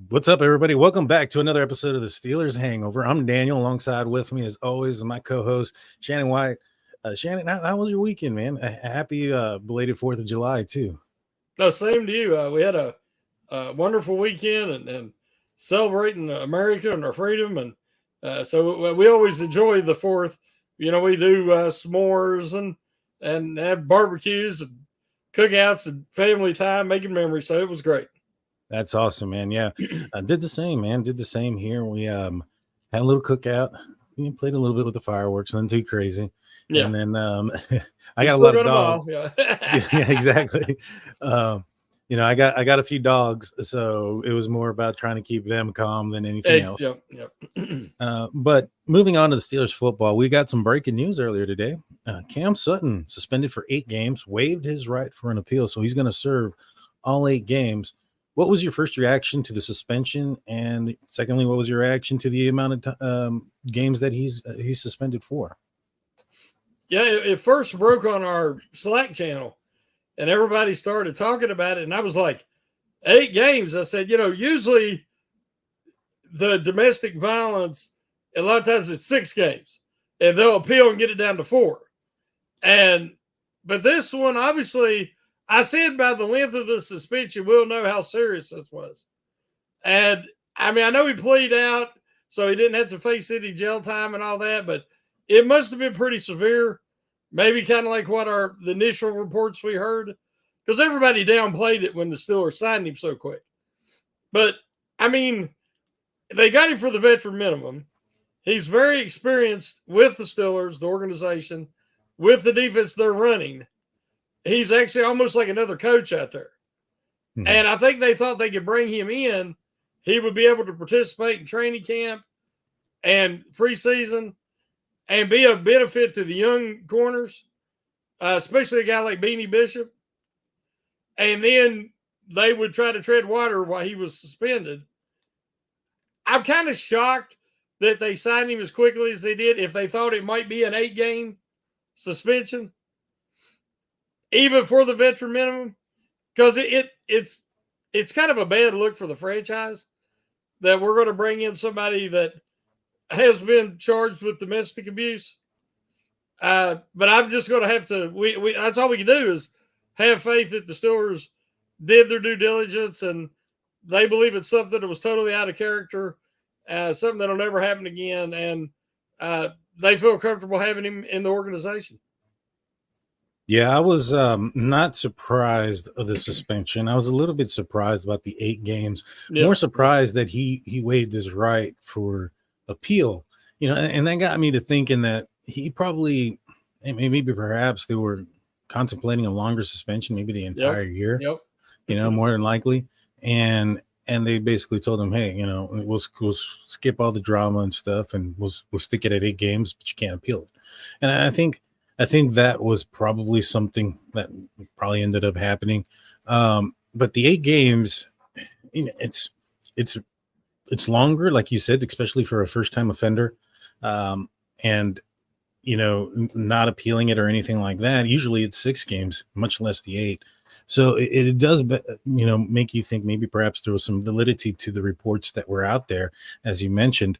What's up, everybody? Welcome back to another episode of the Steelers Hangover. I'm Daniel. Alongside with me, as always, is my co-host Shannon White. Shannon, how was your weekend, man? Happy belated 4th of July too. No, same to you. We had a wonderful weekend and celebrating America and our freedom, and so we always enjoy the Fourth. We do s'mores and have barbecues and cookouts and family time, making memories. So it was great. That's awesome, man. Yeah, I did the same, man. Did the same here. We had a little cookout. Played a little bit with the fireworks, nothing too crazy. Yeah, And then I we got a still lot of got them dogs. all. Yeah, Yeah, exactly. I got a few dogs, so it was more about trying to keep them calm than anything else. Yep. But moving on to the Steelers football, we got some breaking news earlier today. Cam Sutton suspended for 8 games, waived his right for an appeal, so he's going to serve all 8 games. What was your first reaction to the suspension? And secondly, what was your reaction to the amount of games that he's suspended for? Yeah, it first broke on our Slack channel, and everybody started talking about it, and I was like, 8 games. I said, usually the domestic violence, a lot of times it's 6 games, and they'll appeal and get it down to 4. But this one, obviously, I said by the length of the suspension, we'll know how serious this was. And I mean, I know he pleaded out, so he didn't have to face any jail time and all that, but it must have been pretty severe. Maybe kind of like what the initial reports we heard, because everybody downplayed it when the Steelers signed him so quick. But I mean, they got him for the veteran minimum. He's very experienced with the Steelers, the organization, with the defense they're running. He's actually almost like another coach out there. Mm-hmm. And I think they thought they could bring him in. He would be able to participate in training camp and preseason and be a benefit to the young corners, especially a guy like Beanie Bishop. And then they would try to tread water while he was suspended. I'm kind of shocked that they signed him as quickly as they did if they thought it might be an 8-game suspension, even for the veteran minimum, because it's kind of a bad look for the franchise that we're going to bring in somebody that has been charged with domestic abuse. But I'm just going to have to, we that's all we can do is have faith that the Steelers did their due diligence and they believe it's something that was totally out of character, something that'll never happen again. And they feel comfortable having him in the organization. Yeah, I was not surprised of the suspension. I was a little bit surprised about the 8 games. Yeah. More surprised that he waived his right for appeal. And that got me to thinking that he probably, maybe perhaps they were contemplating a longer suspension, maybe the entire year. Yep. More than likely. And they basically told him, hey, we'll skip all the drama and stuff, and we'll stick it at 8 games, but you can't appeal it. And I think that was probably something that probably ended up happening. But the 8 games, it's longer, like you said, especially for a first-time offender, and not appealing it or anything like that. Usually it's 6 games, much less the 8. So it does, make you think maybe perhaps there was some validity to the reports that were out there, as you mentioned.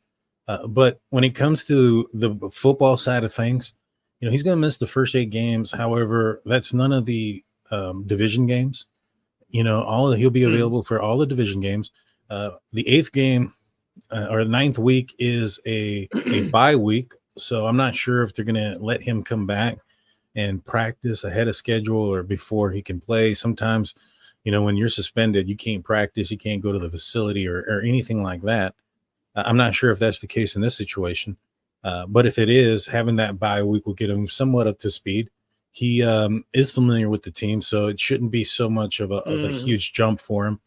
But when it comes to the football side of things, he's going to miss the first 8 games. However, that's none of the division games. He'll be available for all the division games. The 8th game or the 9th week is a bye week. So I'm not sure if they're going to let him come back and practice ahead of schedule or before he can play. Sometimes, when you're suspended, you can't practice, you can't go to the facility or anything like that. I'm not sure if that's the case in this situation. But if it is, having that bye week will get him somewhat up to speed. He is familiar with the team, so it shouldn't be so much of a huge jump for him.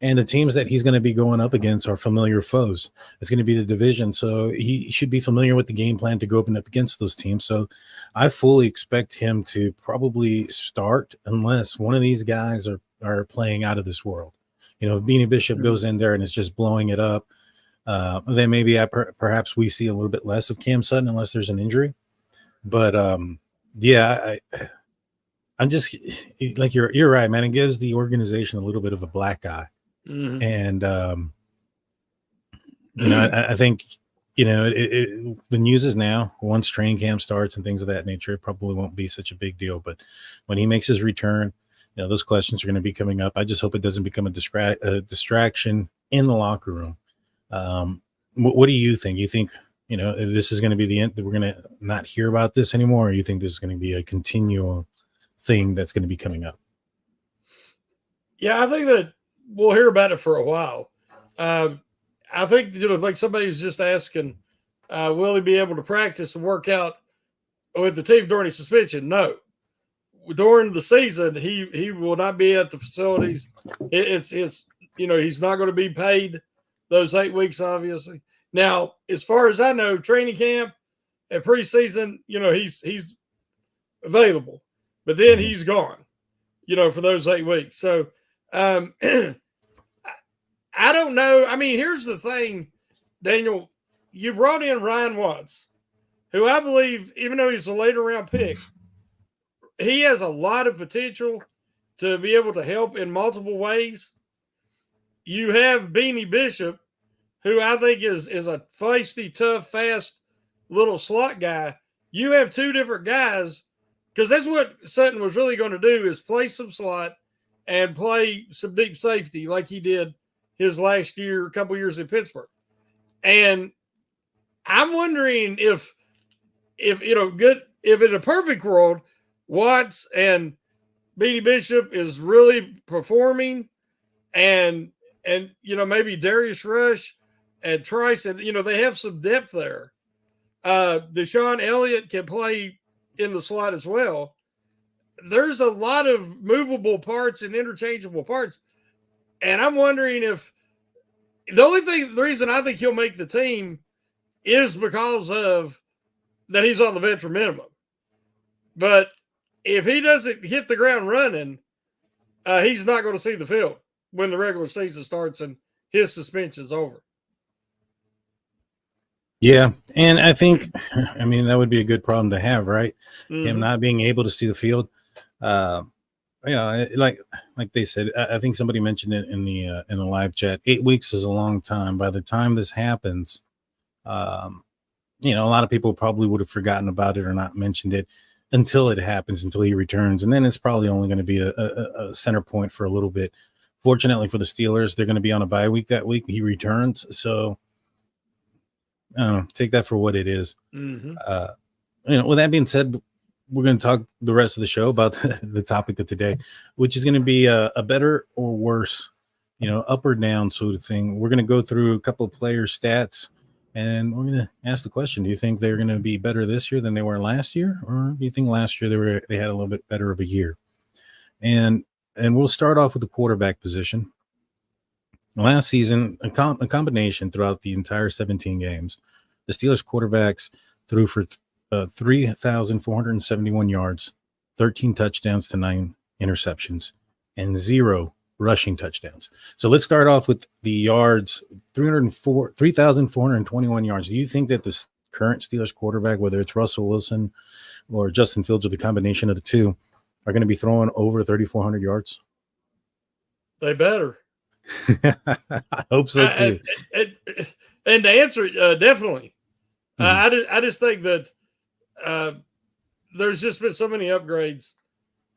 And the teams that he's going to be going up against are familiar foes. It's going to be the division, so he should be familiar with the game plan to go up against those teams. So I fully expect him to probably start unless one of these guys are playing out of this world. If Beanie Bishop goes in there and is just blowing it up, then maybe perhaps we see a little bit less of Cam Sutton unless there's an injury. But I'm just like you're right, man. It gives the organization a little bit of a black eye. Mm-hmm. And I think, the news is now, once training camp starts and things of that nature, it probably won't be such a big deal. But when he makes his return, those questions are going to be coming up. I just hope it doesn't become a distraction in the locker room. What do you think? You think, this is going to be the end, that we're going to not hear about this anymore? Or you think this is going to be a continual thing that's going to be coming up? Yeah, I think that we'll hear about it for a while. I think, like somebody was just asking, will he be able to practice and work out with the team during his suspension? No. During the season, he will not be at the facilities. It's he's not going to be paid those 8 weeks, obviously. Now, as far as I know, training camp and preseason, he's available, but then he's gone, for those 8 weeks. So I don't know. I mean, here's the thing, Daniel. You brought in Ryan Watts, who I believe, even though he's a later round pick, he has a lot of potential to be able to help in multiple ways. You have Beanie Bishop, who I think is a feisty, tough, fast little slot guy. You have two different guys, because that's what Sutton was really going to do, is play some slot and play some deep safety like he did his last year, a couple years in Pittsburgh. And I'm wondering if in a perfect world, Watts and Beanie Bishop is really performing, and maybe Darius Rush and Trice, and they have some depth there. Deshaun Elliott can play in the slot as well. There's a lot of movable parts and interchangeable parts, and I'm wondering if the reason I think he'll make the team is because of that he's on the veteran minimum. But if he doesn't hit the ground running, he's not going to see the field when the regular season starts and his suspension's over. Yeah, and I think, that would be a good problem to have, right? Mm-hmm. Him not being able to see the field. Like they said, I think somebody mentioned it in the live chat. 8 weeks is a long time. By the time this happens, a lot of people probably would have forgotten about it or not mentioned it until it happens, until he returns, and then it's probably only going to be a center point for a little bit. Fortunately for the Steelers, they're going to be on a bye week that week. He returns, so I don't know, take that for what it is. Mm-hmm. With that being said, we're going to talk the rest of the show about the topic of today, which is going to be a better or worse, up or down sort of thing. We're going to go through a couple of player stats, and we're going to ask the question: do you think they're going to be better this year than they were last year, or do you think last year they had a little bit better of a year? And we'll start off with the quarterback position. Last season, a combination throughout the entire 17 games, the Steelers quarterbacks threw for 3,471 yards, 13 touchdowns to 9 interceptions, and 0 rushing touchdowns. So let's start off with the yards, 3,421 yards. Do you think that the current Steelers quarterback, whether it's Russell Wilson or Justin Fields or the combination of the two, are going to be throwing over 3,400 yards? They better. I hope so too. And to answer it, definitely. Mm-hmm. I just think that there's just been so many upgrades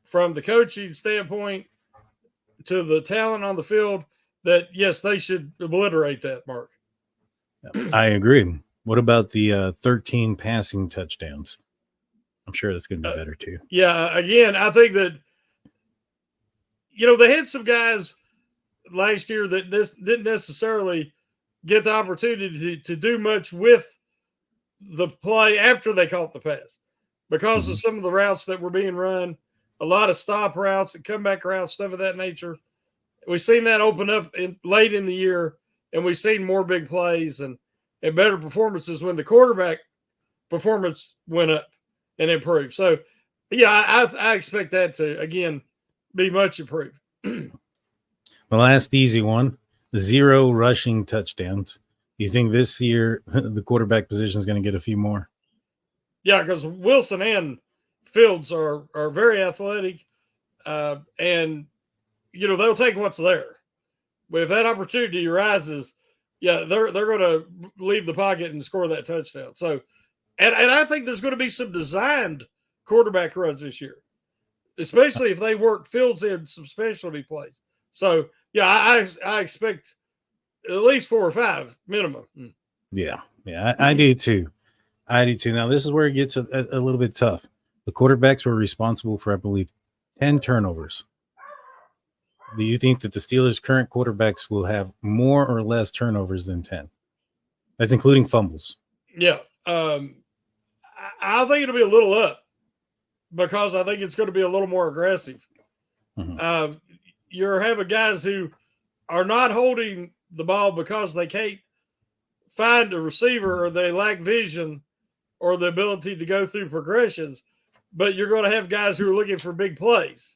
from the coaching standpoint to the talent on the field that, yes, they should obliterate that, Mark. I agree. What about the 13 passing touchdowns? I'm sure that's going to be better too. Yeah, again, I think that, they had some guys last year that didn't necessarily get the opportunity to do much with the play after they caught the pass because of some of the routes that were being run, a lot of stop routes and comeback routes, stuff of that nature. We've seen that open up late in the year, and we've seen more big plays and better performances when the quarterback performance went up and improved. So, yeah, I expect that to, again, be much improved. The last easy one, 0 rushing touchdowns. You think this year the quarterback position is going to get a few more? Yeah, because Wilson and Fields are very athletic, and they'll take what's there. But if that opportunity arises, yeah, they're going to leave the pocket and score that touchdown. So, and I think there's going to be some designed quarterback runs this year, especially if they work Fields in some specialty plays. So, yeah, I expect at least 4 or 5 minimum. Yeah, I do too. I do too. Now, this is where it gets a little bit tough. The quarterbacks were responsible for, I believe, 10 turnovers. Do you think that the Steelers' current quarterbacks will have more or less turnovers than 10? That's including fumbles. Yeah. I think it'll be a little up because I think it's going to be a little more aggressive. Mhm. You're having guys who are not holding the ball because they can't find a receiver or they lack vision or the ability to go through progressions, but you're going to have guys who are looking for big plays.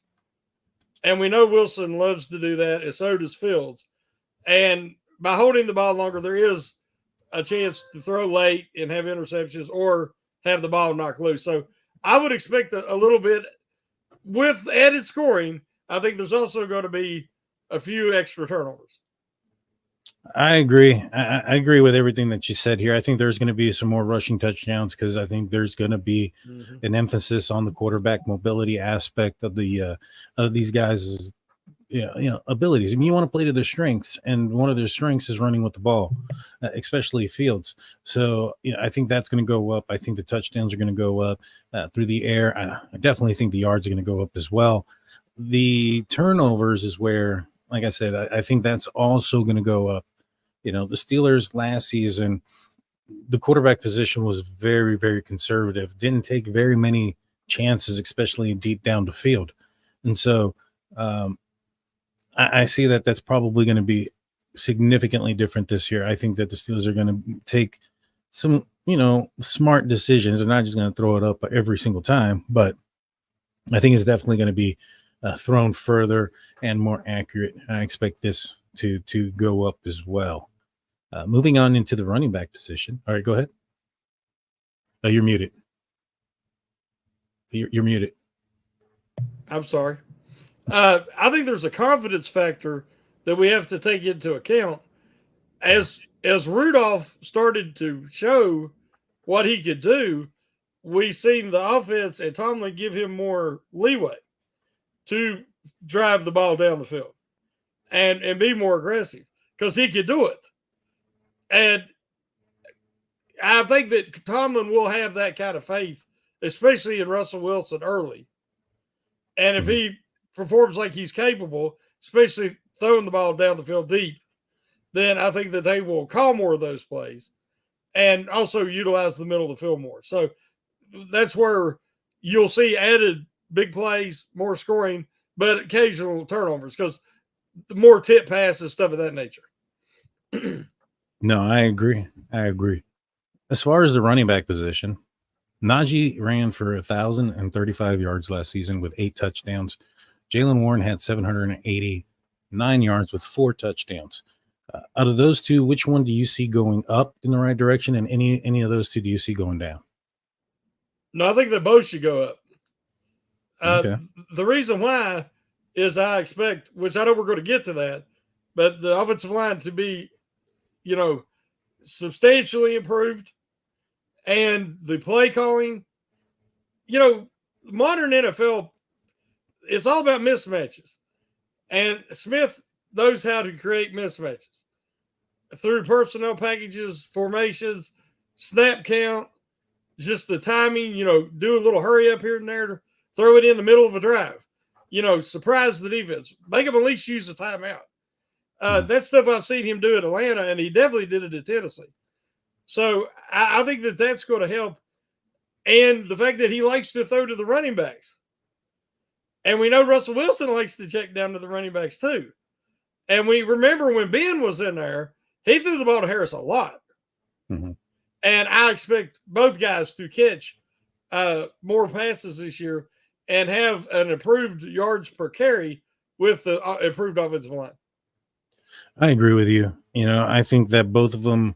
And we know Wilson loves to do that, and so does Fields. And by holding the ball longer, there is a chance to throw late and have interceptions or have the ball knocked loose. So I would expect a little bit with added scoring. I think there's also going to be a few extra turnovers. I agree. I agree with everything that you said here. I think there's going to be some more rushing touchdowns because I think there's going to be an emphasis on the quarterback mobility aspect of these guys' abilities. I mean, you want to play to their strengths, and one of their strengths is running with the ball, especially Fields. So I think that's going to go up. I think the touchdowns are going to go up through the air. I definitely think the yards are going to go up as well. The turnovers is where, like I said, I think that's also going to go up. The Steelers last season, the quarterback position was very, very conservative, didn't take very many chances, especially deep down the field. And so I see that that's probably going to be significantly different this year. I think that the Steelers are going to take some, smart decisions and not just going to throw it up every single time, but I think it's definitely going to be thrown further and more accurate. I expect this to go up as well. Moving on into the running back position. All right, go ahead. Oh, you're muted. You're muted. I'm sorry. I think there's a confidence factor that we have to take into account. As Rudolph started to show what he could do, we seen the offense and Tomlin give him more leeway to drive the ball down the field and be more aggressive because he could do it. And I think that Tomlin will have that kind of faith, especially in Russell Wilson early. And if he performs like he's capable, especially throwing the ball down the field deep, then I think that they will call more of those plays and also utilize the middle of the field more. So that's where you'll see added big plays, more scoring, but occasional turnovers because the more tip passes, stuff of that nature. No, I agree. As far as the running back position, Najee ran for 1,035 yards last season with 8 touchdowns. Jaylen Warren had 789 yards with 4 touchdowns. Out of those two, which one do you see going up in the right direction, and any of those two do you see going down? No, I think they both should go up. Okay. The reason why is I expect, which I know we're going to get to that, but the offensive line to be, substantially improved, and the play calling. Modern NFL, it's all about mismatches, and Smith knows how to create mismatches through personnel packages, formations, snap count, just the timing. Do a little hurry up here and there, throw it in the middle of a drive. Surprise the defense, make them at least use a timeout. That stuff I've seen him do at Atlanta, and he definitely did it at Tennessee. So I think that that's going to help. And the fact that he likes to throw to the running backs. And we know Russell Wilson likes to check down to the running backs too. And we remember when Ben was in there, he threw the ball to Harris a lot. Mm-hmm. And I expect both guys to catch more passes this year and have an improved yards per carry with the improved offensive line. I agree with you. I think that both of them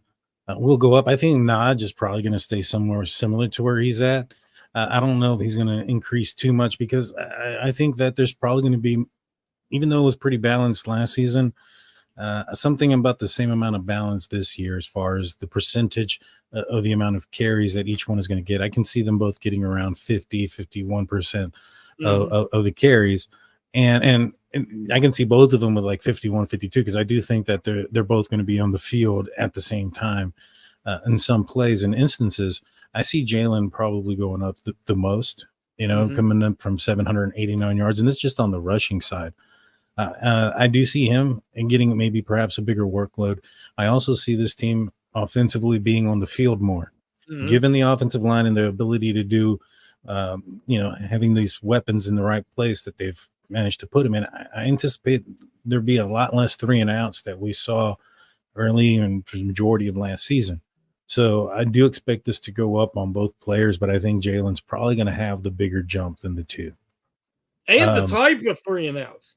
will go up. I think Naj is probably going to stay somewhere similar to where he's at. I don't know if he's going to increase too much because I think that there's probably going to be, even though it was pretty balanced last season, Something about the same amount of balance this year as far as the percentage of the amount of carries that each one is going to get. I can see them both getting around 50, 51% of the carries. And I can see both of them with like 51, 52, because I do think that they're both going to be on the field at the same time. In some plays and instances, I see Jalen probably going up the most, coming up from 789 yards. And this is just on the rushing side. I do see him and getting maybe perhaps a bigger workload. I also see this team offensively being on the field more, given the offensive line and their ability to do, having these weapons in the right place that they've managed to put them in. I anticipate there'll be a lot less 3-and-outs that we saw early and for the majority of last season. So I do expect this to go up on both players, but I think Jalen's probably going to have the bigger jump than the two. And the type of 3-and-outs.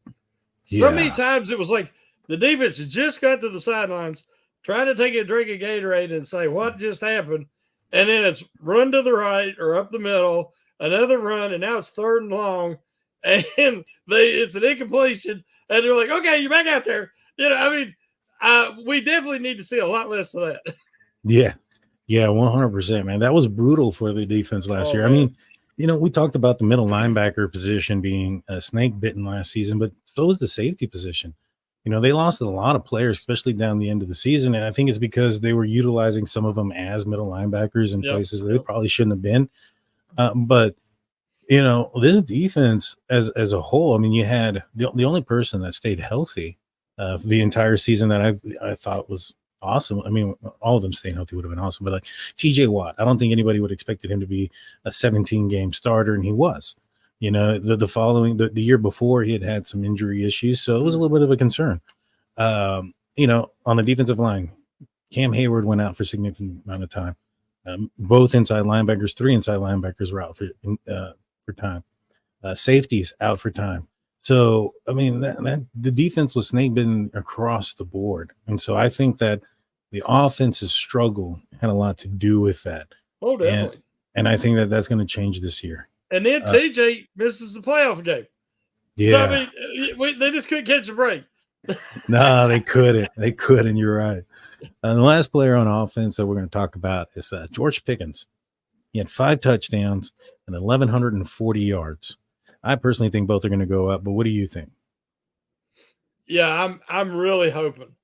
So many times it was like the defense just got to the sidelines, trying to take a drink of Gatorade and say, what just happened? And then it's run to the right or up the middle, another run, and now it's 3rd and long. And it's an incompletion. And they're like, okay, you're back out there. We definitely need to see a lot less of that. Yeah, 100%, man. That was brutal for the defense last year. Man. I mean, we talked about the middle linebacker position being snake bitten last season, but so was the safety position. They lost a lot of players, especially down the end of the season. And I think it's because they were utilizing some of them as middle linebackers in places they probably shouldn't have been. But this defense as a whole, I mean, you had the only person that stayed healthy the entire season that I thought was awesome. I mean, all of them staying healthy would have been awesome, but like TJ Watt, I don't think anybody would have expected him to be a 17-game starter, and he was. The year before, he had some injury issues, so it was a little bit of a concern. On the defensive line, Cam Hayward went out for a significant amount of time. Both inside linebackers, 3 inside linebackers were out for time. Safeties out for time. So, I mean, the defense was snake bitten across the board. And so I think that the offense's struggle had a lot to do with that. Oh, definitely. And I think that that's going to change this year. And then TJ misses the playoff game. Yeah. So, I mean, they just couldn't catch a break. No, they couldn't. They couldn't. You're right. The last player on offense that we're going to talk about is George Pickens. He had 5 touchdowns and 1,140 yards. I personally think both are going to go up, but what do you think? Yeah, I'm really hoping.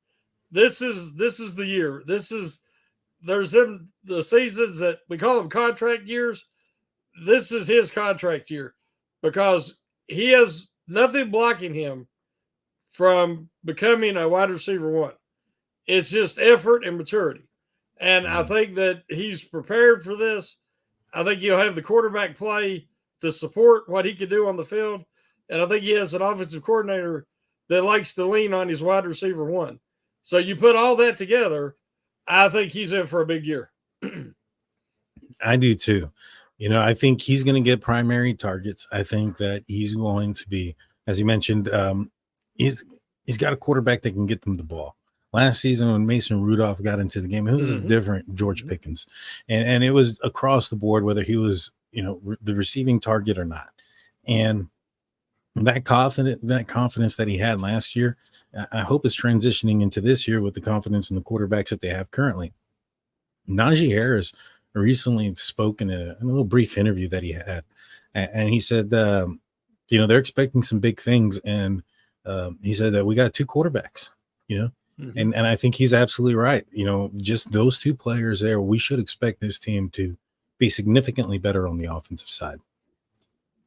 This is the year. There's the seasons that we call them contract years. This is his contract year because he has nothing blocking him from becoming a wide receiver 1. It's just effort and maturity. And I think that he's prepared for this. I think he'll have the quarterback play to support what he can do on the field. And I think he has an offensive coordinator that likes to lean on his wide receiver 1. So you put all that together, I think he's in for a big year. I do too. I think he's going to get primary targets. I think that he's going to be, as you mentioned, he's got a quarterback that can get them the ball. Last season when Mason Rudolph got into the game, it was a different George Pickens. And it was across the board, whether he was, the receiving target or not. And that confidence that he had last year, I hope is transitioning into this year with the confidence in the quarterbacks that they have currently. Najee Harris recently spoke in a little brief interview that he had. And he said, they're expecting some big things. And he said that we got 2 quarterbacks, And I think he's absolutely right. Just those 2 players there, we should expect this team to be significantly better on the offensive side.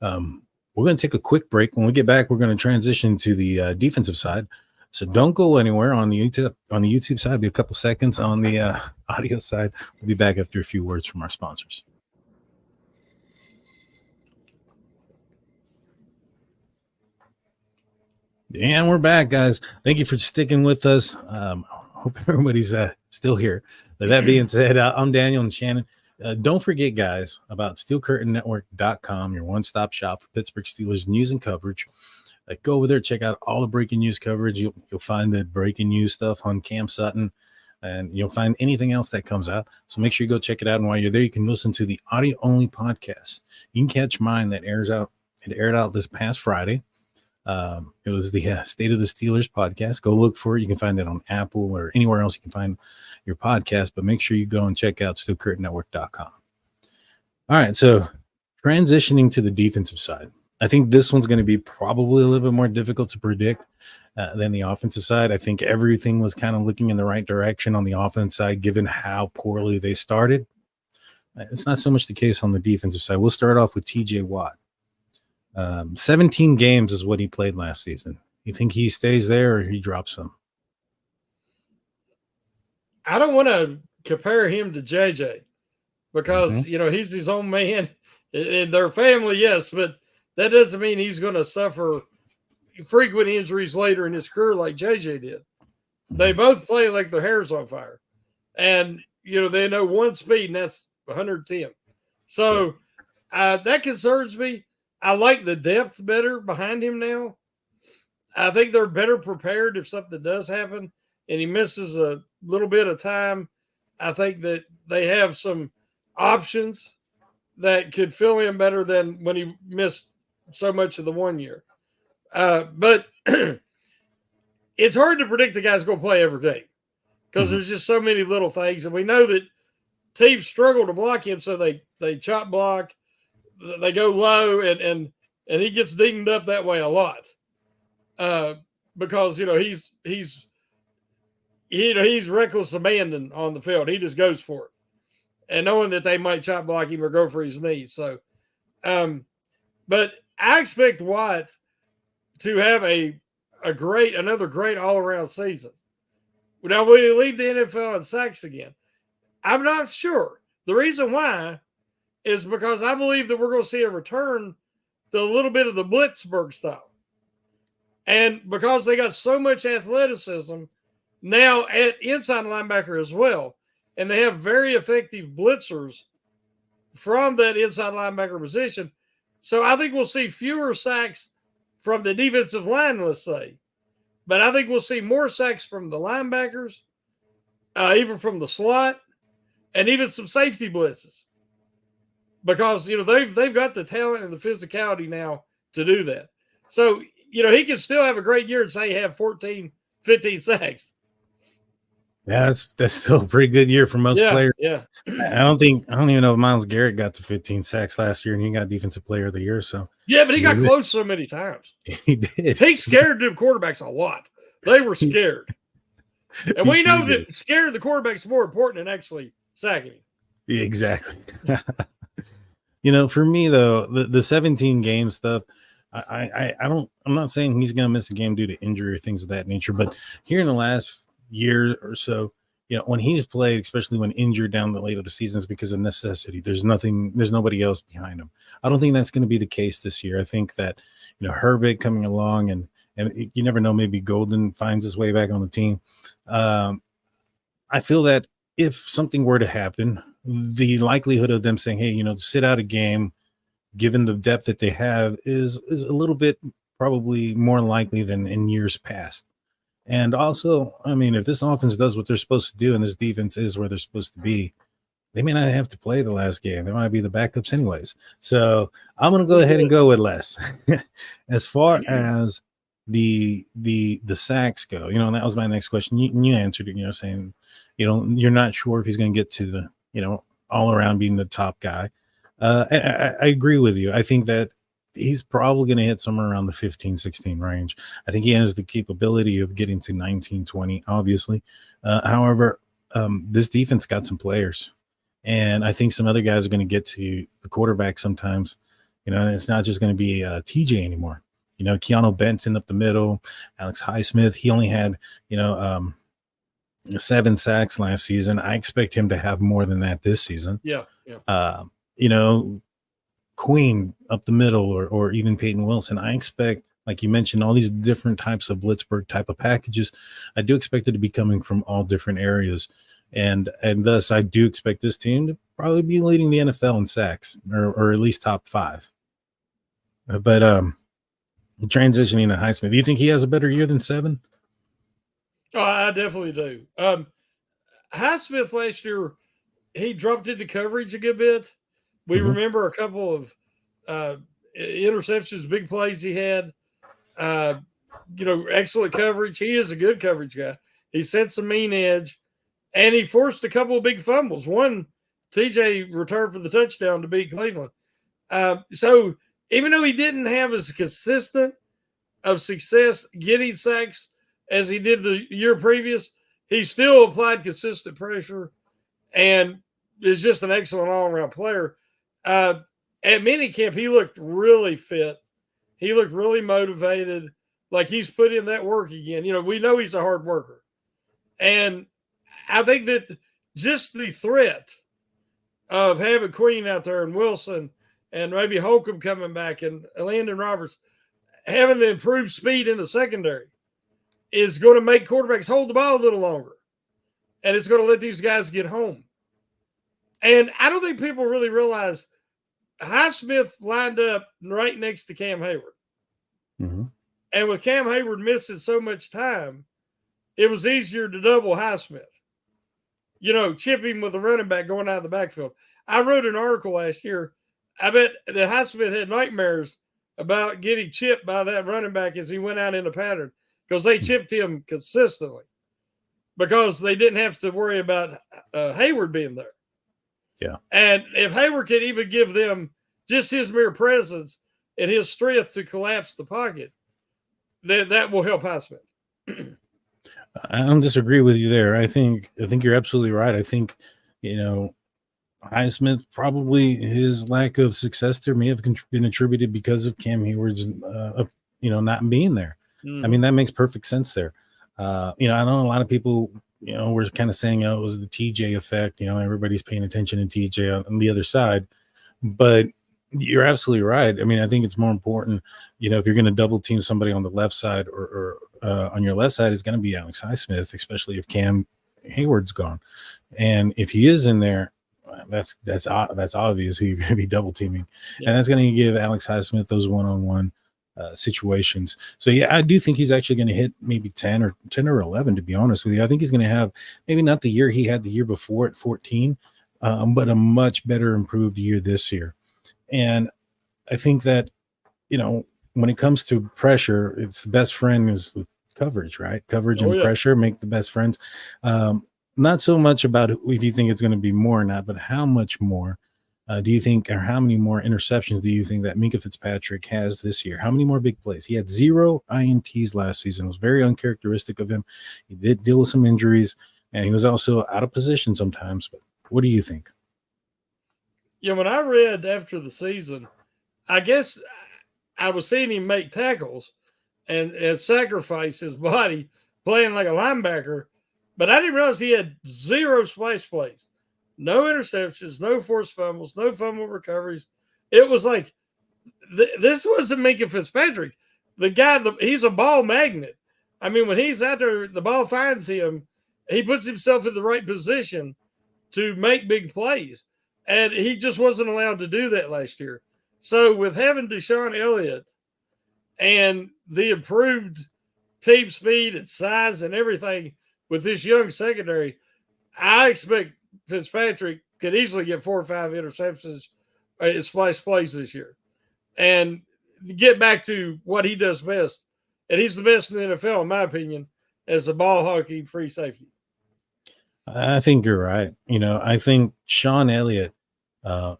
We're going to take a quick break. When we get back, we're going to transition to the defensive side. So don't go anywhere on the YouTube side. It'll be a couple seconds. On the audio side, we'll be back after a few words from our sponsors. And we're back, guys. Thank you for sticking with us. Hope everybody's still here. With that being said, I'm Daniel and Shannon. Don't forget, guys, about SteelCurtainNetwork.com, your one-stop shop for Pittsburgh Steelers news and coverage. Go over there, check out all the breaking news coverage. You'll find the breaking news stuff on Cam Sutton, and you'll find anything else that comes out. So make sure you go check it out. And while you're there, you can listen to the audio-only podcast. You can catch mine that aired out this past Friday. It was the State of the Steelers podcast. Go look for it. You can find it on Apple or anywhere else you can find your podcast, but make sure you go and check out SteelCurtainNetwork.com. All right, so transitioning to the defensive side, I think this one's going to be probably a little bit more difficult to predict than the offensive side. I think everything was kind of looking in the right direction on the offense side, given how poorly they started. It's not so much the case on the defensive side. We'll start off with TJ Watt. 17 games is what he played last season. You think he stays there or he drops them? I don't want to compare him to JJ because, he's his own man and their family, yes, but that doesn't mean he's going to suffer frequent injuries later in his career like JJ did. They both play like their hair's on fire. And, they know one speed, and that's 110. So that concerns me. I like the depth better behind him now. I think they're better prepared if something does happen and he misses a little bit of time. I think that they have some options that could fill in better than when he missed so much of the 1 year. But it's hard to predict the guy's going to play every game because there's just so many little things. And we know that teams struggle to block him, so they chop block, they go low, and he gets dinged up that way a lot. Because he's reckless abandon on the field. He just goes for it, and knowing that they might chop block him or go for his knees. So, but I expect Watt to have another great all around season. Now, will he lead the NFL in sacks again? I'm not sure. The reason why is because I believe that we're going to see a return to a little bit of the Blitzburg style. And because they got so much athleticism now at inside linebacker as well, and they have very effective blitzers from that inside linebacker position. So I think we'll see fewer sacks from the defensive line, let's say. But I think we'll see more sacks from the linebackers, even from the slot, and even some safety blitzes. Because, they've got the talent and the physicality now to do that. So, he can still have a great year and say he have 14, 15 sacks. Yeah, that's still a pretty good year for most players. Yeah. I don't even know if Myles Garrett got to 15 sacks last year and he got Defensive Player of the Year. So yeah, but he got close so many times. He did. He scared the quarterbacks a lot. They were scared. And we know that scaring the quarterback's more important than actually sacking him. Exactly. For me though, the 17 game stuff, I'm not saying he's going to miss a game due to injury or things of that nature, but here in the last year or so, when he's played, especially when injured down the late of the seasons because of necessity, there's nobody else behind him. I don't think that's going to be the case this year. I think that, Herbig coming along and you never know, maybe Golden finds his way back on the team. I feel that if something were to happen, the likelihood of them saying, hey, sit out a game, given the depth that they have, is a little bit probably more likely than in years past. And also, if this offense does what they're supposed to do and this defense is where they're supposed to be, they may not have to play the last game. They might be the backups anyways. So I'm going to go ahead and go with less. As far as the sacks go, that was my next question. You answered it, saying, you're not sure if he's going to get to the, all around being the top guy. I agree with you. I think that he's probably going to hit somewhere around the 15, 16 range. I think he has the capability of getting to 19, 20, obviously. However, this defense got some players. And I think some other guys are going to get to the quarterback sometimes. And it's not just going to be TJ anymore. Keanu Benton up the middle, Alex Highsmith. He only had, 7 sacks last season. I expect him to have more than that this season. Yeah. Queen up the middle or even Peyton Wilson. I expect, like you mentioned, all these different types of Blitzburg type of packages. I do expect it to be coming from all different areas. And thus I do expect this team to probably be leading the NFL in sacks or at least top 5. But transitioning to Highsmith, do you think he has a better year than 7? Oh, I definitely do. Highsmith last year, he dropped into coverage a good bit. We remember a couple of interceptions, big plays he had. Uh, excellent coverage. He is a good coverage guy. He sets a mean edge, and he forced a couple of big fumbles. One, TJ returned for the touchdown to beat Cleveland. So even though he didn't have as consistent of success getting sacks as he did the year previous, he still applied consistent pressure and is just an excellent all-around player. At minicamp, he looked really fit. He looked really motivated, like he's put in that work again. We know he's a hard worker. And I think that just the threat of having Queen out there and Wilson and maybe Holcomb coming back and Landon Roberts, having the improved speed in the secondary is going to make quarterbacks hold the ball a little longer. And it's going to let these guys get home. And I don't think people really realize Highsmith lined up right next to Cam Hayward. Mm-hmm. And with Cam Hayward missing so much time, it was easier to double Highsmith. Chip him with a running back going out of the backfield. I wrote an article last year. I bet that Highsmith had nightmares about getting chipped by that running back as he went out in the pattern because they chipped him consistently because they didn't have to worry about Hayward being there. Yeah. And if Hayward could even give them just his mere presence and his strength to collapse the pocket, that will help Highsmith. I don't disagree with you there. I think you're absolutely right. I think, Highsmith, probably his lack of success there may have been attributed because of Cam Hayward's, not being there. Mm-hmm. I mean, that makes perfect sense there. I know a lot of people, were kind of saying, it was the TJ effect. Everybody's paying attention to TJ on the other side, but you're absolutely right. I mean, I think it's more important, if you're going to double team somebody on the left side or on your left side is going to be Alex Highsmith, especially if Cam Hayward's gone. And if he is in there, that's obvious who you're going to be double teaming. Yeah. And that's going to give Alex Highsmith those one-on-one situations. So yeah, I do think he's actually going to hit maybe 10 or 11, to be honest with you. I think he's going to have maybe not the year he had the year before at 14, but a much better improved year this year. And I think that, when it comes to pressure, it's the best friend is with coverage, right? Coverage and pressure make the best friends. Not so much about if you think it's going to be more or not, but how much more do you think, or how many more interceptions do you think that Minkah Fitzpatrick has this year? How many more big plays? He had 0 INTs last season. It was very uncharacteristic of him. He did deal with some injuries, and he was also out of position sometimes. But what do you think? When I read after the season, I guess I was seeing him make tackles and sacrifice his body playing like a linebacker, but I didn't realize he had 0 splash plays, no interceptions, no forced fumbles, no fumble recoveries. It was like this wasn't Minkah Fitzpatrick. The guy, he's a ball magnet. I mean, when he's out there, the ball finds him. He puts himself in the right position to make big plays. And he just wasn't allowed to do that last year. So with having Deshaun Elliott and the improved team speed and size and everything with this young secondary, I expect Fitzpatrick could easily get 4 or 5 interceptions and splash plays this year and get back to what he does best. And he's the best in the NFL, in my opinion, as a ball hawking free safety. I think you're right. I think Sean Elliott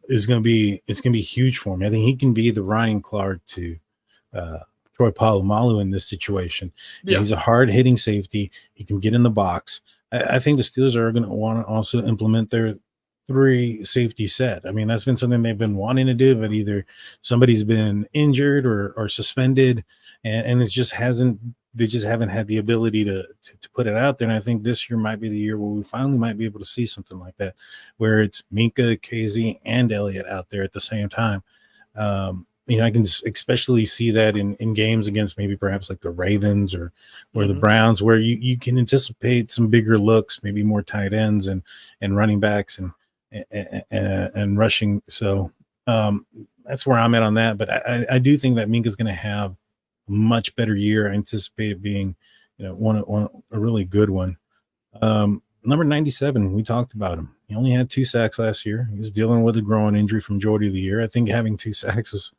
it's going to be huge for me. I think he can be the Ryan Clark to Troy Polamalu in this situation. Yeah. He's a hard hitting safety. He can get in the box. I think the Steelers are going to want to also implement their 3 safety set. I mean, that's been something they've been wanting to do, but either somebody's been injured or suspended, and they just haven't had the ability to put it out there. And I think this year might be the year where we finally might be able to see something like that, where it's Minkah, KZ, and Elliott out there at the same time. I can especially see that in games against maybe perhaps like the Ravens or the Browns, where you can anticipate some bigger looks, maybe more tight ends and running backs and rushing. So that's where I'm at on that. But I do think that Minkah's going to have a much better year. I anticipate it being, a really good one. Number 97, we talked about him. He only had 2 sacks last year. He was dealing with a groin injury from majority of the year. I think having 2 sacks is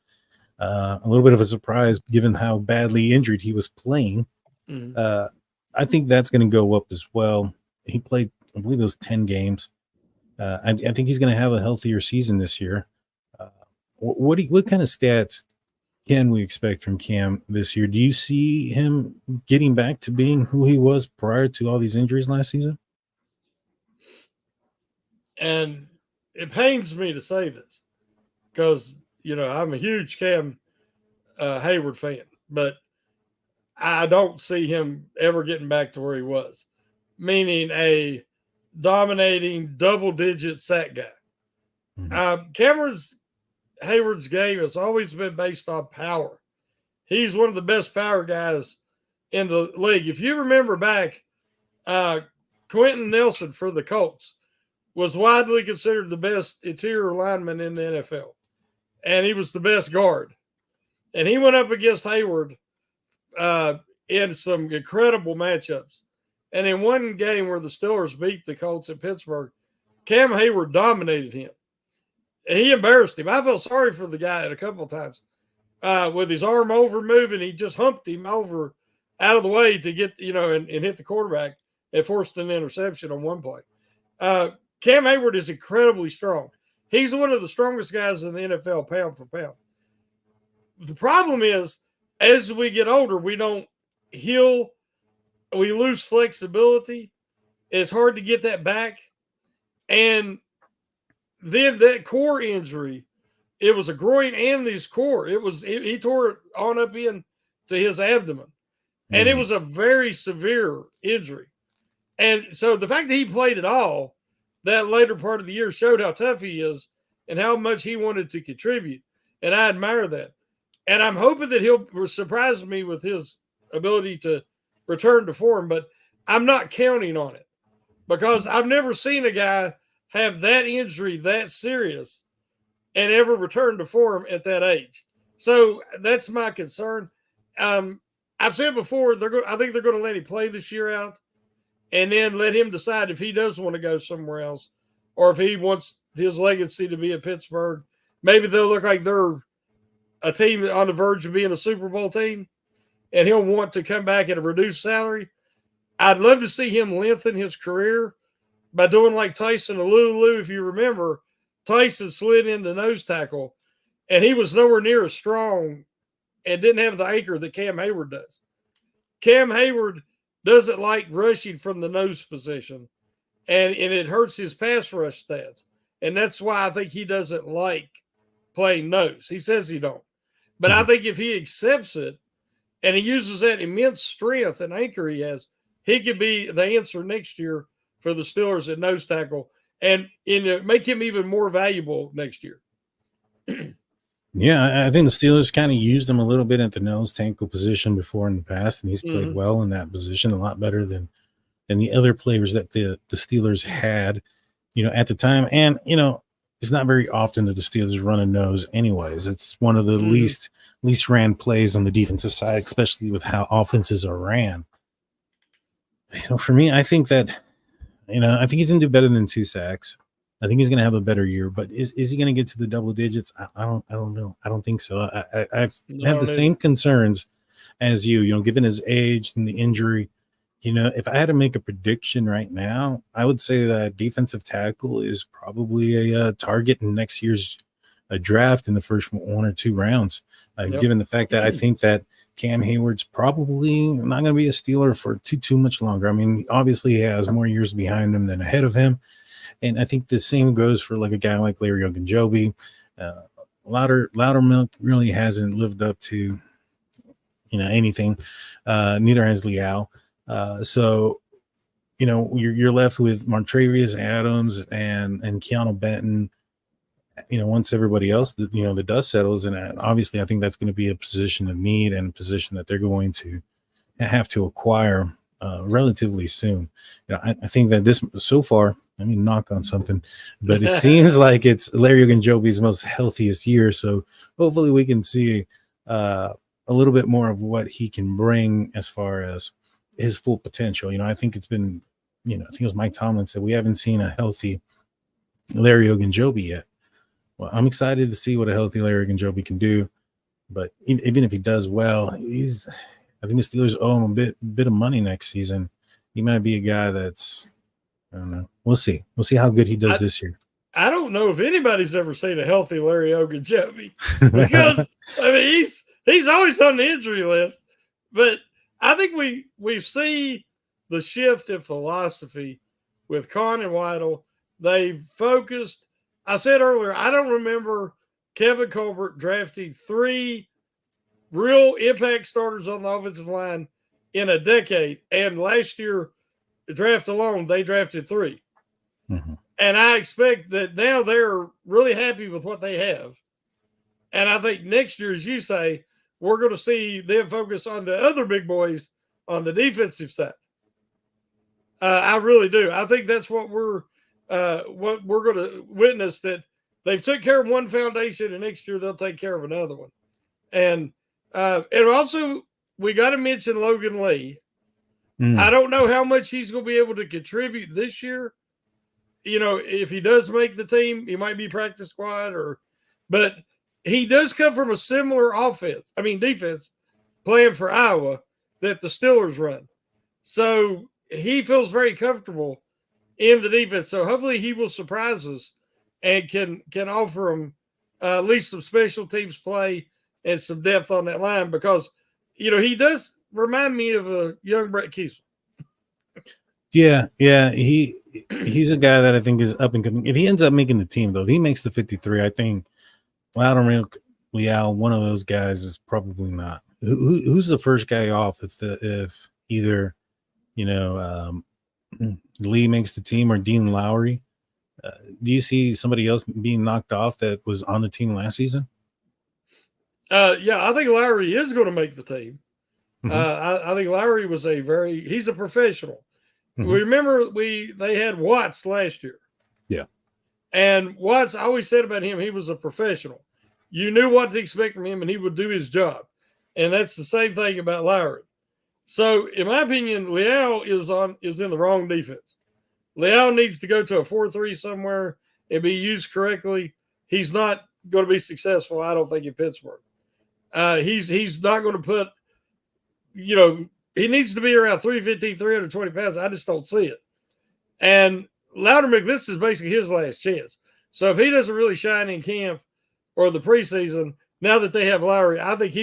A little bit of a surprise given how badly injured he was playing. Mhm. I think that's going to go up as well. He played, I believe it was 10 games. I think he's going to have a healthier season this year. Uh, what kind of stats can we expect from Cam this year? Do you see him getting back to being who he was prior to all these injuries last season? And it pains me to say this because, I'm a huge Cam Hayward fan, but I don't see him ever getting back to where he was, meaning a dominating double digit sack guy. Mhm. Cameron's Hayward's game has always been based on power. He's one of the best power guys in the league. If you remember back, uh, Quentin Nelson for the Colts was widely considered the best interior lineman in the NFL, and he was the best guard. And he went up against Hayward uh, in some incredible matchups. And in one game where the Steelers beat the Colts in Pittsburgh, Cam Hayward dominated him. And he embarrassed him. I felt sorry for the guy a couple of times. With his arm over moving, he just humped him over out of the way to get, and hit the quarterback and forced an interception on one play. Cam Hayward is incredibly strong. He's one of the strongest guys in the NFL, pound for pound. The problem is, as we get older, we don't heal. We lose flexibility. It's hard to get that back. And then that core injury, it was a groin and his core. He tore it on up in to his abdomen. And it was a very severe injury. And so the fact that he played at all that later part of the year showed how tough he is and how much he wanted to contribute. And I admire that. And I'm hoping that he'll surprise me with his ability to return to form, but I'm not counting on it because I've never seen a guy have that injury that serious and ever return to form at that age. So that's my concern. I've said before, I think they're going to let him play this year out and then let him decide if he does want to go somewhere else or if he wants his legacy to be at Pittsburgh. Maybe they'll look like they're a team on the verge of being a Super Bowl team and he'll want to come back at a reduced salary. I'd love to see him lengthen his career by doing like Tyson Alulu. If you remember, Tyson slid into nose tackle and he was nowhere near as strong and didn't have the anchor that Cam Hayward does. Cam Hayward doesn't like rushing from the nose position, and it hurts his pass rush stats. And that's why I think he doesn't like playing nose. He says he don't. But I think if he accepts it and he uses that immense strength and anchor he has, he could be the answer next year for the Steelers at nose tackle and make him even more valuable next year. Yeah, I think the Steelers kind of used him a little bit at the nose tackle position before in the past, and he's played well in that position, a lot better than the other players that the Steelers had, at the time. And it's not very often that the Steelers run a nose, anyways. It's one of the least ran plays on the defensive side, especially with how offenses are ran. For me, I think that I think he's going to do better than 2 sacks. I think he's going to have a better year, but is he going to get to the double digits? I don't know. I don't think so. I've had the same concerns as you, given his age and the injury. If I had to make a prediction right now, I would say that defensive tackle is probably a target in next year's draft in the first 1 or 2 rounds, given the fact that I think that Cam Hayward's probably not going to be a Steeler for too much longer. I mean, obviously he has more years behind him than ahead of him. And I think the same goes for like a guy like Larry Ogunjobi. Loudermilk really hasn't lived up to, anything. Neither has Liao. So, you're left with Montravius Adams and Keanu Benton. Once everybody else, the dust settles, and obviously, I think that's going to be a position of need and a position that they're going to have to acquire relatively soon. I think that this so far. I mean, knock on something, but it seems like it's Larry Ogunjobi's most healthiest year. So hopefully we can see a little bit more of what he can bring as far as his full potential. I think it's been, I think it was Mike Tomlin said we haven't seen a healthy Larry Ogunjobi yet. Well, I'm excited to see what a healthy Larry Ogunjobi can do. But even if he does well, I think the Steelers owe him a bit of money next season. He might be a guy that's, I don't know. We'll see. We'll see how good he does this year. I don't know if anybody's ever seen a healthy Larry Ogunjobi because I mean he's always on the injury list. But I think we see the shift in philosophy with Kahn and Weidel. They've focused. I said earlier, I don't remember Kevin Colbert drafting 3 real impact starters on the offensive line in a decade. And last year, the draft alone, they drafted 3. Mm-hmm. And I expect that now they're really happy with what they have. And I think next year, as you say, we're going to see them focus on the other big boys on the defensive side. I really do. I think that's what we're going to witness, that they've took care of one foundation and next year they'll take care of another one. And also we got to mention Logan Lee. I don't know how much he's going to be able to contribute this year. You know, if he does make the team, he might be practice squad but he does come from a similar defense playing for Iowa that the Steelers run. So he feels very comfortable in the defense. So hopefully he will surprise us and can offer them at least some special teams play and some depth on that line, because, you know, he does remind me of a young Brett Keisel. Yeah. He's a guy that I think is up and coming. If he ends up making the team, though, if he makes the 53, I think Loudermilk, Leal, one of those guys is probably not. Who's the first guy off if either, you know, Lee makes the team or Dean Lowry? Do you see somebody else being knocked off that was on the team last season? Yeah, I think Lowry is going to make the team. I think Lowry was he's a professional. Remember they had Watts last year. Yeah. And Watts, I always said about him, he was a professional. You knew what to expect from him and he would do his job. And that's the same thing about Lowry. So in my opinion, Leal is in the wrong defense. Leal needs to go to a 4-3 somewhere and be used correctly. He's not going to be successful, I don't think, in Pittsburgh. He's not going to put, you know, he needs to be around 315, 320 pounds. I just don't see it. And Loudermilk, this is basically his last chance. So if he doesn't really shine in camp or the preseason, now that they have Lowry, I think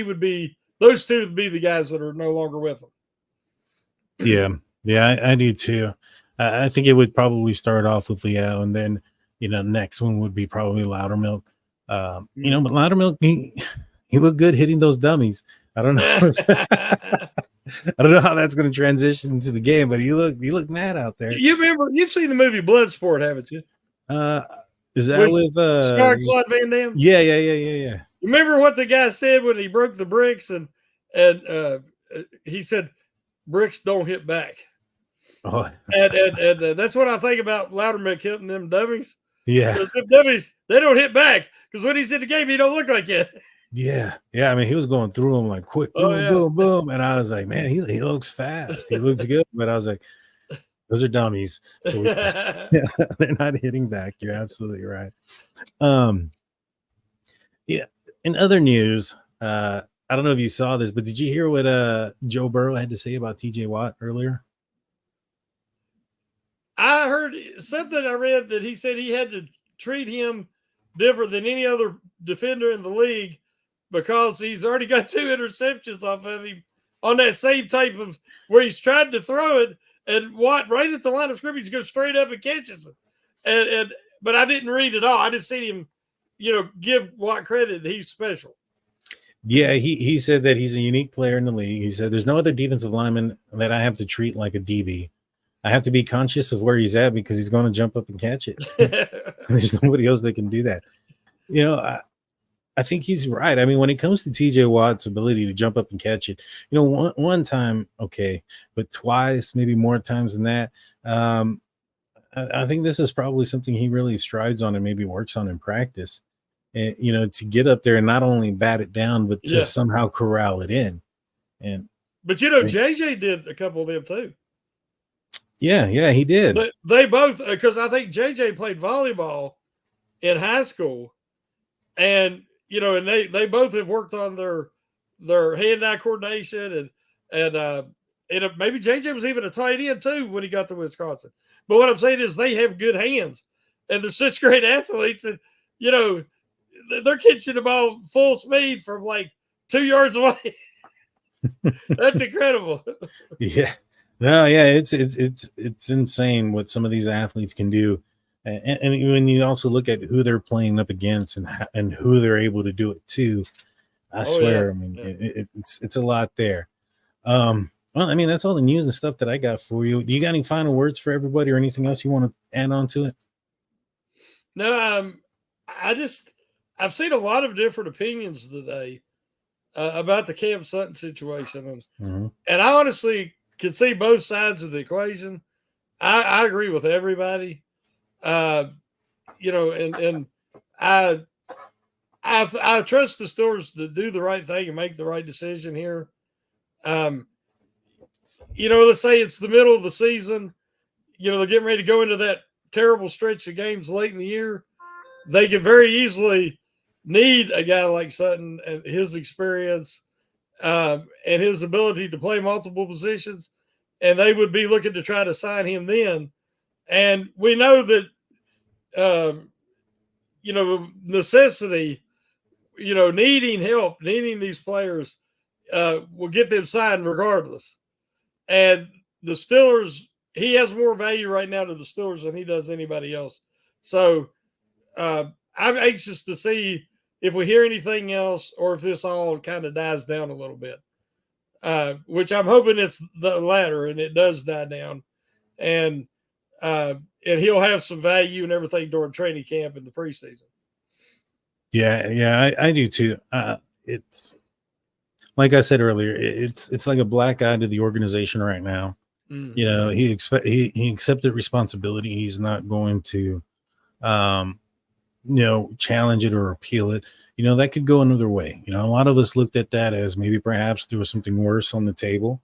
those two would be the guys that are no longer with them. Yeah, I do too. I think it would probably start off with Leal, and then, you know, next one would be probably Loudermilk. You know, but Loudermilk, he looked good hitting those dummies. I don't know. I don't know how that's going to transition into the game, but he looked mad out there. You've seen the movie Bloodsport, haven't you? Is that with Claude Van Damme? Yeah. Remember what the guy said when he broke the bricks and he said, "Bricks don't hit back." Oh. and that's what I think about Loudermilk hitting them dummies. Yeah, because them dummies, they don't hit back, because when he's in the game, he don't look like it. Yeah. I mean, he was going through them like quick, boom, boom, and I was like, man, he looks fast. He looks good, but I was like, those are dummies. So they're not hitting back. You're absolutely right. Yeah. In other news, I don't know if you saw this, but did you hear what Joe Burrow had to say about TJ Watt earlier? I heard something. I read that he said he had to treat him different than any other defender in the league because he's already got 2 interceptions off of him on that same type of where he's trying to throw it, and Watt right at the line of scrimmage goes straight up and catches it. But I didn't read it all. I just seen him, you know, give Watt credit that he's special. Yeah, he said that he's a unique player in the league. He said there's no other defensive lineman that I have to treat like a DB. I have to be conscious of where he's at because he's going to jump up and catch it. There's nobody else that can do that. You know, I think he's right. I mean, when it comes to TJ Watt's ability to jump up and catch it, you know, one time, okay, but twice, maybe more times than that. I think this is probably something he really strives on and maybe works on in practice. And, you know, to get up there and not only bat it down, but to somehow corral it in. But you know, JJ did a couple of them too. Yeah, he did. But they both, because I think JJ played volleyball in high school, and and they both have worked on their hand-eye coordination and maybe JJ was even a tight end too when he got to Wisconsin. But what I'm saying is they have good hands, and they're such great athletes, and they're catching the ball full speed from like 2 yards away. That's incredible. Yeah. No, yeah, it's insane what some of these athletes can do, and when you also look at who they're playing up against and who they're able to do it to, I swear, I mean, it's a lot there. Well, I mean, that's all the news and stuff that I got for you. Do you got any final words for everybody, or anything else you want to add on to it? No, I've seen a lot of different opinions today about the Cam Sutton situation, and I honestly can see both sides of the equation. I agree with everybody, and I trust the Steelers to do the right thing and make the right decision here. Let's say it's the middle of the season. They're getting ready to go into that terrible stretch of games late in the year. They could very easily need a guy like Sutton and his experience and his ability to play multiple positions, and they would be looking to try to sign him then. And we know that, necessity, needing help, needing these players will get them signed regardless. And the Steelers, he has more value right now to the Steelers than he does anybody else. So I'm anxious to see if we hear anything else or if this all kind of dies down a little bit, which I'm hoping it's the latter and it does die down. And he'll have some value and everything during training camp in the preseason. Yeah, I do too. It's like I said earlier, it's like a black eye to the organization right now. He accepted responsibility. He's not going to challenge it or appeal it. That could go another way. A lot of us looked at that as maybe perhaps there was something worse on the table,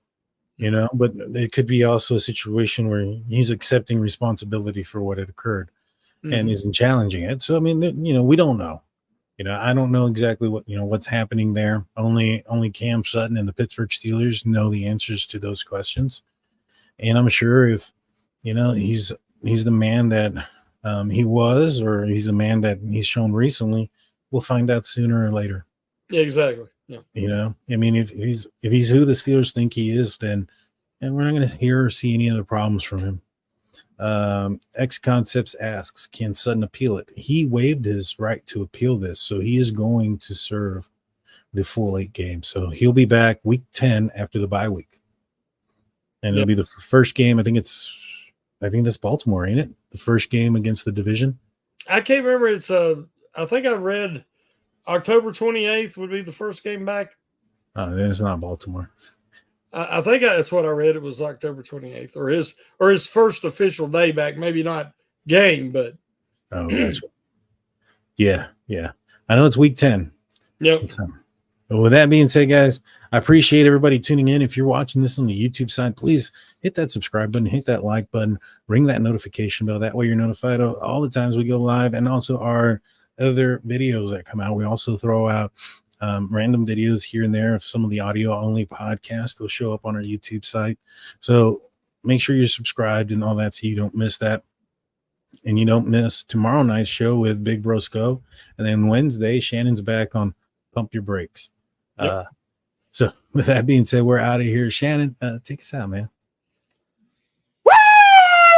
but it could be also a situation where he's accepting responsibility for what had occurred and isn't challenging it. So, I mean, we don't know. I don't know exactly what's happening there. Only Cam Sutton and the Pittsburgh Steelers know the answers to those questions. And I'm sure if, he's the man that he was, or he's the man that he's shown recently, we'll find out sooner or later. Yeah, exactly. Yeah. I mean, if he's who the Steelers think he is, then and we're not going to hear or see any other problems from him. X Concepts asks, can Sutton appeal it? He waived his right to appeal this, so he is going to serve the full 8 games. So he'll be back week 10 after the bye week, and it'll be the first game. I think that's Baltimore, ain't it? The first game against the division. I can't remember. It's I think I read October 28th would be the first game back. Then it's not Baltimore. I think that's what I read. It was October 28th, or his first official day back. Maybe not game, but gotcha. Yeah. I know it's week 10. Yep. So, with that being said, guys, I appreciate everybody tuning in. If you're watching this on the YouTube side, please hit that subscribe button, hit that like button, ring that notification bell. That way you're notified of all the times we go live, and also our other videos that come out. We also throw out random videos here and there of some of the audio only podcasts. Will show up on our YouTube site. So make sure you're subscribed and all that so you don't miss that. And you don't miss tomorrow night's show with Big Brosco. And then Wednesday, Shannon's back on Pump Your Brakes. Yep. So with that being said, we're out of here. Shannon, take us out, man.